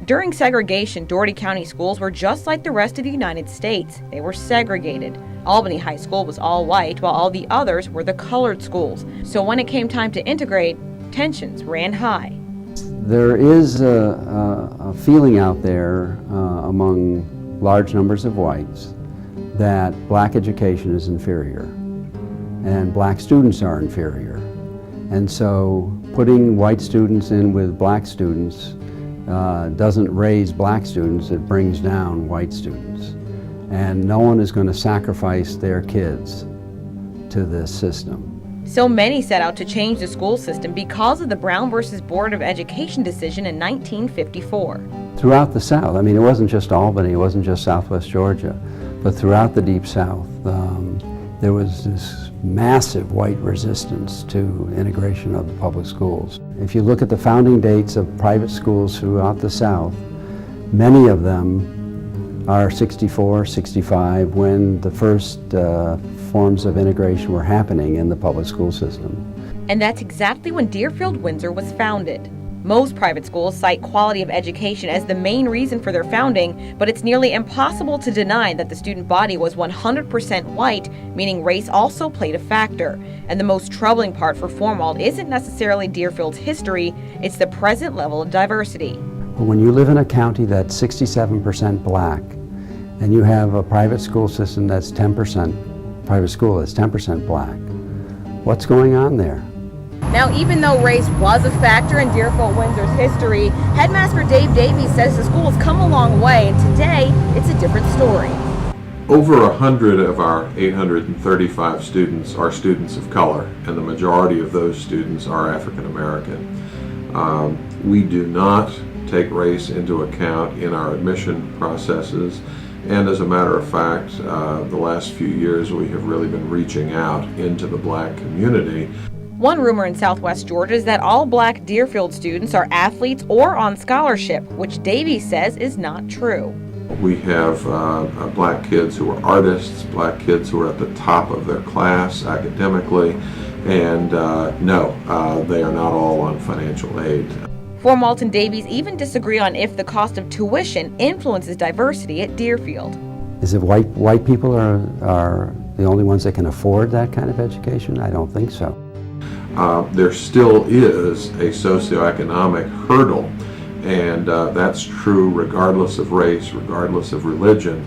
During segregation, Dougherty County schools were just like the rest of the United States. They were segregated. Albany High School was all white, while all the others were the colored schools. So when it came time to integrate, tensions ran high. There is a feeling out there among large numbers of whites that black education is inferior and black students are inferior. And so putting white students in with black students doesn't raise black students, it brings down white students. And no one is going to sacrifice their kids to this system. So many set out to change the school system because of the Brown versus Board of Education decision in 1954. Throughout the South, I mean, it wasn't just Albany, it wasn't just Southwest Georgia, but throughout the Deep South, there was this massive white resistance to integration of the public schools. If you look at the founding dates of private schools throughout the South, many of them are 64, 65, when the first forms of integration were happening in the public school system. And that's exactly when Deerfield-Windsor was founded. Most private schools cite quality of education as the main reason for their founding, but it's nearly impossible to deny that the student body was 100% white, meaning race also played a factor. And the most troubling part for Formwalt isn't necessarily Deerfield's history, it's the present level of diversity. When you live in a county that's 67% black, and you have a private school system that's 10%, private school that's 10% black, what's going on there? Now, even though race was a factor in Deerfield-Windsor's history, Headmaster Dave Davies says the school has come a long way, and today it's a different story. Over 100 of our 835 students are students of color, and the majority of those students are African American. We do not take race into account in our admission processes, and as a matter of fact, the last few years we have really been reaching out into the black community. One rumor in Southwest Georgia is that all black Deerfield students are athletes or on scholarship, which Davies says is not true. We have black kids who are artists, black kids who are at the top of their class academically, and no, they are not all on financial aid. Formwalt and Davies even disagree on if the cost of tuition influences diversity at Deerfield. Is it white people are the only ones that can afford that kind of education? I don't think so. There still is a socioeconomic hurdle, and that's true regardless of race, regardless of religion.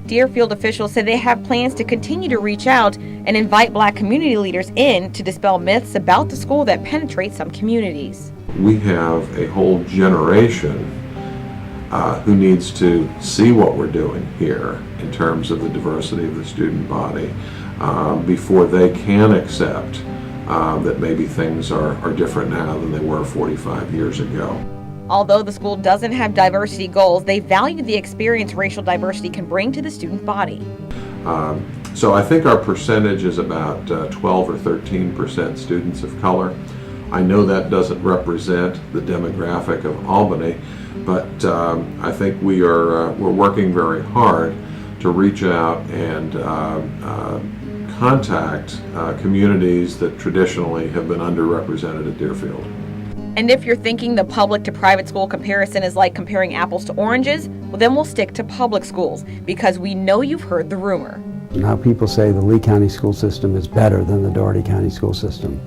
Deerfield officials say they have plans to continue to reach out and invite black community leaders in to dispel myths about the school that penetrate some communities. We have a whole generation who needs to see what we're doing here in terms of the diversity of the student body before they can accept that maybe things are different now than they were 45 years ago. Although the school doesn't have diversity goals, they value the experience racial diversity can bring to the student body. So I think our percentage is about 12 or 13% students of color. I know that doesn't represent the demographic of Albany, but I think we're working very hard to reach out and contact communities that traditionally have been underrepresented at Deerfield. And if you're thinking the public to private school comparison is like comparing apples to oranges, well, then we'll stick to public schools because we know you've heard the rumor. Now people say the Lee County school system is better than the Dougherty County school system.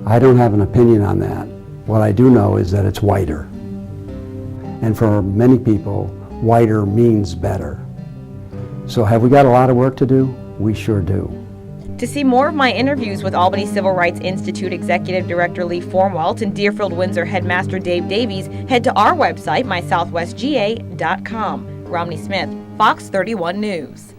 I don't have an opinion on that. What I do know is that it's whiter. And for many people, whiter means better. So have we got a lot of work to do? We sure do. To see more of my interviews with Albany Civil Rights Institute Executive Director Lee Formwalt and Deerfield-Windsor Headmaster Dave Davies, head to our website, mysouthwestga.com. Romney Smith, Fox 31 News.